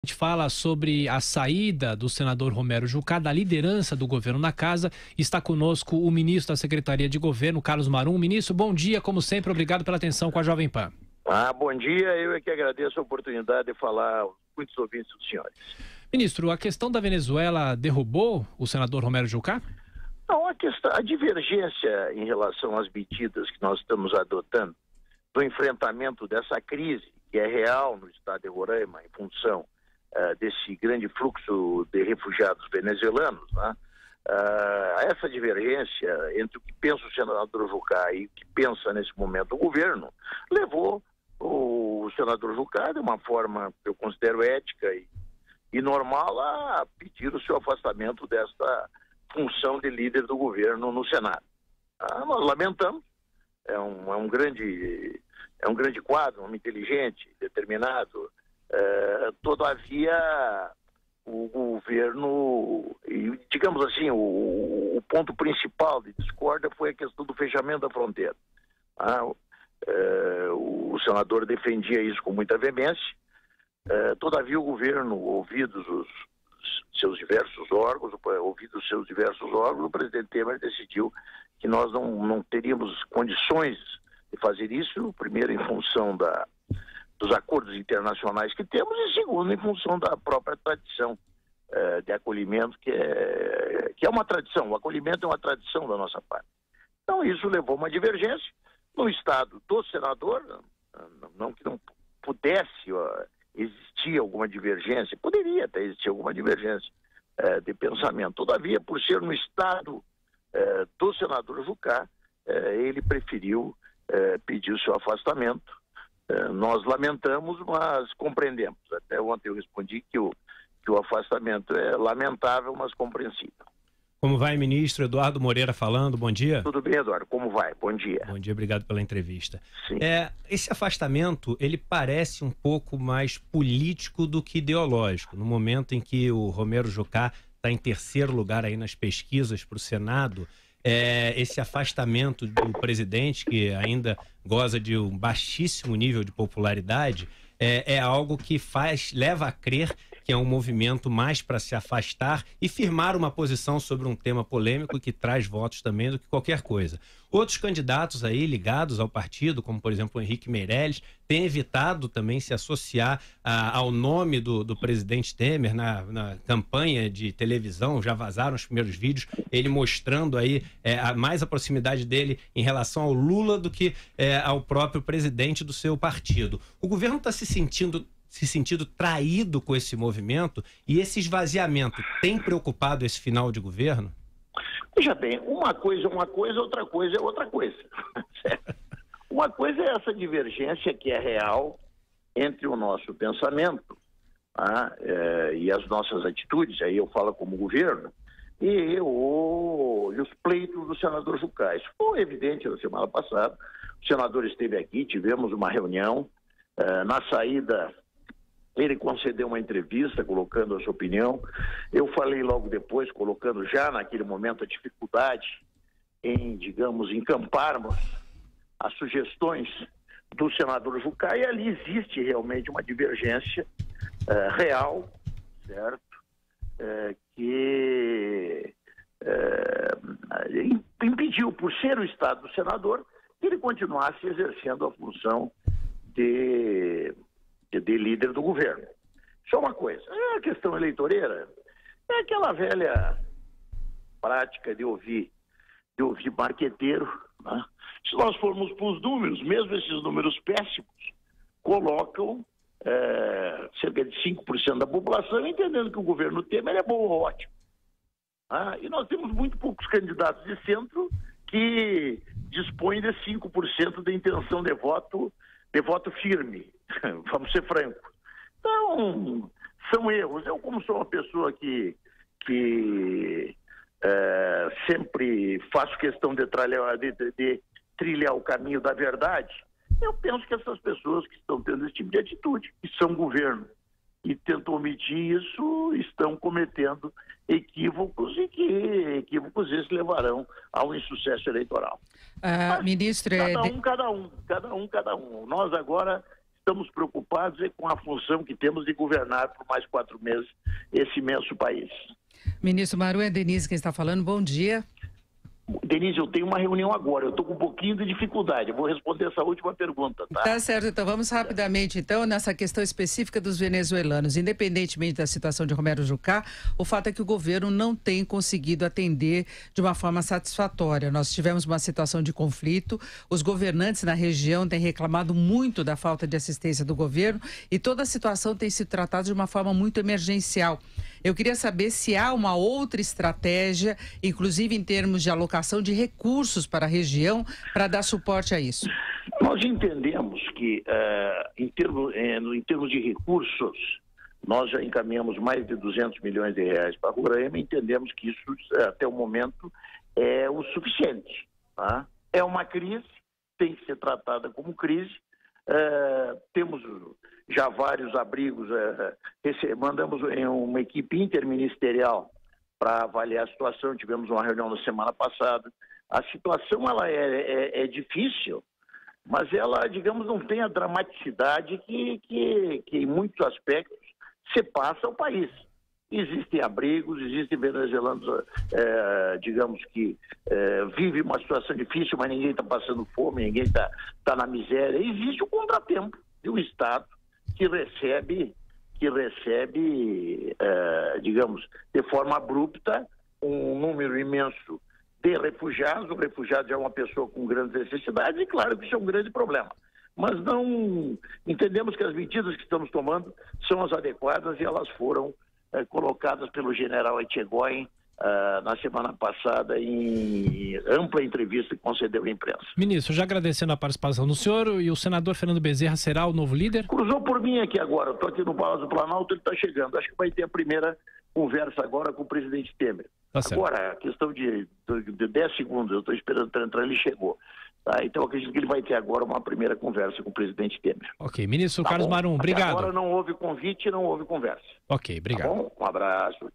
A gente fala sobre a saída do senador Romero Jucá da liderança do governo na casa. Está conosco o ministro da Secretaria de Governo, Carlos Marum. Ministro, bom dia, como sempre, obrigado pela atenção com a Jovem Pan. Bom dia, eu é que agradeço a oportunidade de falar aos muitos ouvintes dos senhores. Ministro, a questão da Venezuela derrubou o senador Romero Jucá? Não, a divergência em relação às medidas que nós estamos adotando do enfrentamento dessa crise, que é real no estado de Roraima, em função desse grande fluxo de refugiados venezuelanos, né? Essa divergência entre o que pensa o senador Jucá e o que pensa nesse momento o governo levou o senador Jucá, de uma forma que eu considero ética e normal, a pedir o seu afastamento desta função de líder do governo no Senado. Nós lamentamos, é um grande quadro, um homem inteligente, determinado. Todavia, o governo, e digamos assim, o ponto principal de discórdia foi a questão do fechamento da fronteira. O senador defendia isso com muita veemência. Todavia, o governo, ouvidos os seus diversos órgãos, o presidente Temer decidiu que nós não teríamos condições de fazer isso, primeiro em função dos acordos internacionais que temos e segundo em função da própria tradição de acolhimento, que é uma tradição. O acolhimento é uma tradição da nossa parte. Então isso levou a uma divergência no estado do senador, não que não pudesse existir alguma divergência, poderia até existir alguma divergência de pensamento. Todavia, por ser no estado do senador Jucá, ele preferiu pedir o seu afastamento. Nós lamentamos, mas compreendemos. Até ontem eu respondi que o afastamento é lamentável, mas compreensível. Como vai, ministro? Eduardo Moreira falando, bom dia. Tudo bem, Eduardo, como vai? Bom dia. Bom dia, obrigado pela entrevista. Sim. Esse afastamento, ele parece um pouco mais político do que ideológico. No momento em que o Romero Jucá está em terceiro lugar aí nas pesquisas para o Senado, esse afastamento do presidente, que ainda goza de um baixíssimo nível de popularidade, é algo que leva a crer que é um movimento mais para se afastar e firmar uma posição sobre um tema polêmico que traz votos também do que qualquer coisa. Outros candidatos aí ligados ao partido, como por exemplo o Henrique Meirelles, têm evitado também se associar ao nome do presidente Temer na campanha de televisão. Já vazaram os primeiros vídeos, ele mostrando aí mais a proximidade dele em relação ao Lula do que ao próprio presidente do seu partido. O governo está se sentindo traído com esse movimento, e esse esvaziamento tem preocupado esse final de governo? Veja bem, uma coisa é uma coisa, outra coisa é outra coisa. Uma coisa é essa divergência que é real entre o nosso pensamento e as nossas atitudes, aí eu falo como governo, e os pleitos do senador Jucá. Isso foi evidente na semana passada. O senador esteve aqui, tivemos uma reunião. Na saída, ele concedeu uma entrevista colocando a sua opinião. Eu falei logo depois, colocando já naquele momento a dificuldade em, digamos, encamparmos as sugestões do senador Jucá, e ali existe realmente uma divergência real, certo? Que impediu, por ser o estado do senador, que ele continuasse exercendo a função de líder do governo. Isso é uma coisa. A questão eleitoreira é aquela velha prática de ouvir marqueteiro, né? Se nós formos para os números, mesmo esses números péssimos, colocam cerca de 5% da população entendendo que o governo Temer é bom ou ótimo. E nós temos muito poucos candidatos de centro que dispõem de 5% de intenção de voto firme. Vamos ser francos. Então, são erros. Eu, como sou uma pessoa que sempre faço questão de trilhar o caminho da verdade, eu penso que essas pessoas que estão tendo esse tipo de atitude, que são governo e tentam omitir isso, estão cometendo equívocos, e que equívocos esses levarão ao insucesso eleitoral. Ministro... Cada um. Nós agora estamos preocupados com a função que temos de governar por mais 4 meses esse imenso país. Ministro Marum, é Denise quem está falando. Bom dia. Denise, eu tenho uma reunião agora, eu estou com um pouquinho de dificuldade, eu vou responder essa última pergunta, tá? Tá certo, então vamos rapidamente, então, nessa questão específica dos venezuelanos. Independentemente da situação de Romero Jucá, o fato é que o governo não tem conseguido atender de uma forma satisfatória. Nós tivemos uma situação de conflito, os governantes na região têm reclamado muito da falta de assistência do governo e toda a situação tem sido tratada de uma forma muito emergencial. Eu queria saber se há uma outra estratégia, inclusive em termos de alocação de recursos para a região, para dar suporte a isso. Nós entendemos que, em termos de recursos, nós já encaminhamos mais de 200 milhões de reais para Roraima e entendemos que isso, até o momento, é o suficiente. Tá? É uma crise, tem que ser tratada como crise. Temos já vários abrigos, mandamos uma equipe interministerial para avaliar a situação, tivemos uma reunião na semana passada. A situação ela é difícil, mas ela, digamos, não tem a dramaticidade que em muitos aspectos se passa o país. Existem abrigos, existem venezuelanos, digamos que vivem uma situação difícil, mas ninguém está passando fome, ninguém está na miséria. Existe um contratempo de um Estado que recebe, digamos, de forma abrupta, um número imenso de refugiados. O refugiado é uma pessoa com grandes necessidades e, claro, que isso é um grande problema. Mas não entendemos que as medidas que estamos tomando são as adequadas e elas foram colocadas pelo general Etchegoyen na semana passada em ampla entrevista que concedeu à imprensa. Ministro, já agradecendo a participação do senhor, e o senador Fernando Bezerra será o novo líder? Cruzou por mim aqui agora, eu estou aqui no Palácio do Planalto, ele está chegando. Acho que vai ter a primeira conversa agora com o presidente Temer. Tá certo. Agora, a questão de 10 segundos, eu estou esperando para entrar, ele chegou. Tá? Então, acredito que ele vai ter agora uma primeira conversa com o presidente Temer. Ok, ministro Tá Carlos bom? Marum, obrigado. Até agora não houve convite, não houve conversa. Ok, obrigado. Tá bom? Um abraço.